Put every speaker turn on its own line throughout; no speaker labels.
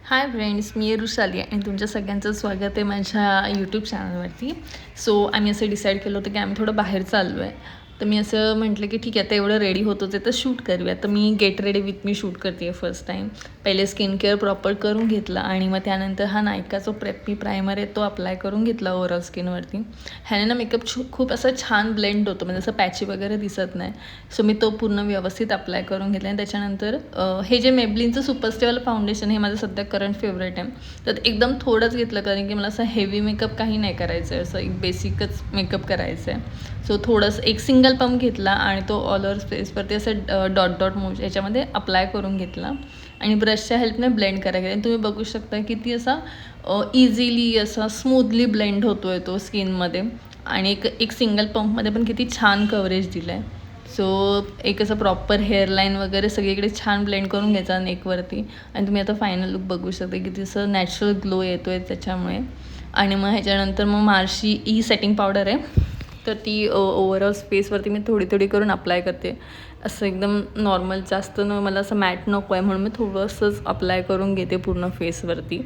Hi friends, मी रुशाली आणि तुमच्या सगळ्यांचं स्वागत आहे माझ्या यूट्यूब चॅनलवरती. सो आम्ही असं डिसाईड केलं होतं की आम्ही थोडं बाहेर चाललो आहे. तर मी असं म्हटलं की ठीक आहे, आता एवढं रेडी होत होते तर शूट करूया. तर मी get ready with me shoot करते आहे फर्स्ट टाईम. पहिले स्किन केअर प्रॉपर करून घेतला आणि मग त्यानंतर हा नायका जो प्रेपी प्रायमर आहे तो अप्लाय करून घेतला ओव्हरऑल स्किनवरती. ह्याने ना मेकअप खूप असं छान ब्लेंड होतो, म्हणजे असं पॅची वगैरे दिसत नाही. सो मी तो पूर्ण व्यवस्थित अप्लाय करून घेतला आणि त्याच्यानंतर हे जे मेबलिनचं सुपरस्टेवालं फाउंडेशन हे माझं सध्या करंट फेवरेट आहे. तर एकदम थोडंच घेतलं, कारण की मला असं हेवी मेकअप काही नाही करायचं आहे, असं एक बेसिकच मेकअप करायचं आहे. सो थोडंसं एक सिंगल पंप घेतला आणि तो ऑल ओव्हर फेसवरती असं डॉट डॉट मोज याच्यामध्ये अप्लाय करून घेतला आणि ब्रशच्या हेल्पने ब्लेंड करायचं. आणि तुम्ही बघू शकता किती असा इझिली असा स्मूथली ब्लेंड होतो आहे तो स्किनमध्ये. आणि एक सिंगल पंपमध्ये पण किती छान कव्हरेज दिलं आहे. सो एक असं प्रॉपर हेअरलाईन वगैरे सगळीकडे छान ब्लेंड करून घ्यायचा नेकवरती. आणि तुम्ही आता फायनल लुक बघू शकता की तसं नॅचरल ग्लो येतो आहे त्याच्यामुळे. आणि मग ह्याच्यानंतर मग मार्शी ई सेटिंग पावडर आहे, तर ती ओव्हरऑल स्पेसवरती मी थोडी थोडी करून अप्लाय करते. असं एकदम नॉर्मल जास्त मला असं मॅट नको आहे म्हणून मी थोडंसंच अप्लाय करून घेते पूर्ण फेसवरती.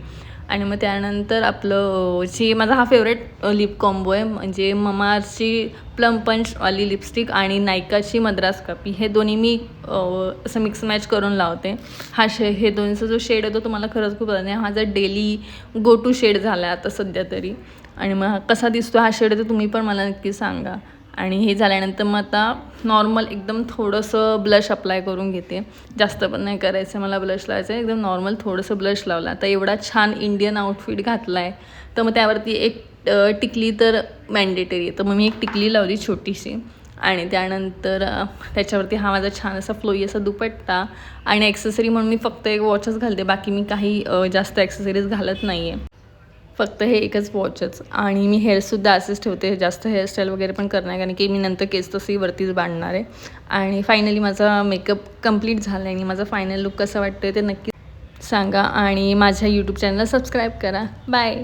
आणि मग त्यानंतर आपलं जी माझा हा फेवरेट लिप कॉम्बो आहे, म्हणजे ममाअर्थची प्लम पंचवाली लिपस्टिक आणि नायकाची मद्रास कापी, हे दोन्ही मी असं मिक्स मॅच करून लावते. हे दोन्हीचा जो शेड आहे तो मला खरंच खूप आवडला. हा जर डेली गो टू शेड झाला आहे आता सध्या तरी. आणि मग कसा दिसतो हा शेड तर तुम्ही पण मला नक्की सांगा. आणि हे झाल्यानंतर मग आता नॉर्मल एकदम थोडंसं ब्लश अप्लाय करून घेते. जास्त पण नाही करायचं मला ब्लश लावायचं आहे, एकदम नॉर्मल थोडंसं ब्लश लावला. आता एवढा छान इंडियन आउटफिट घातला आहे तर मग त्यावरती एक टिकली तर मॅन्डेटरी आहे, तर मग मी एक टिकली लावली छोटीशी. आणि त्यानंतर त्याच्यावरती हा माझा छान असा फ्लोई असा दुपट्टा. आणि ॲक्सेसरी म्हणून मी फक्त एक वॉचच घालते, बाकी मी काही जास्त ॲक्सेसरीज घालत नाही आहे, फक्त हे एकच वॉचच. आणि मी हेअरसुद्धा असेच ठेवते, जास्त हेअरस्टाईल वगैरे पण करणार आहे, कारण की मी नंतर केस तसंही वरतीच बांधणार आहे. आणि फायनली माझा मेकअप कंप्लीट झाला आहे आणि माझा फायनल लुक कसा वाटतो आहे ते नक्की सांगा. आणि माझ्या यूट्यूब चॅनलला सबस्क्राईब करा. बाय.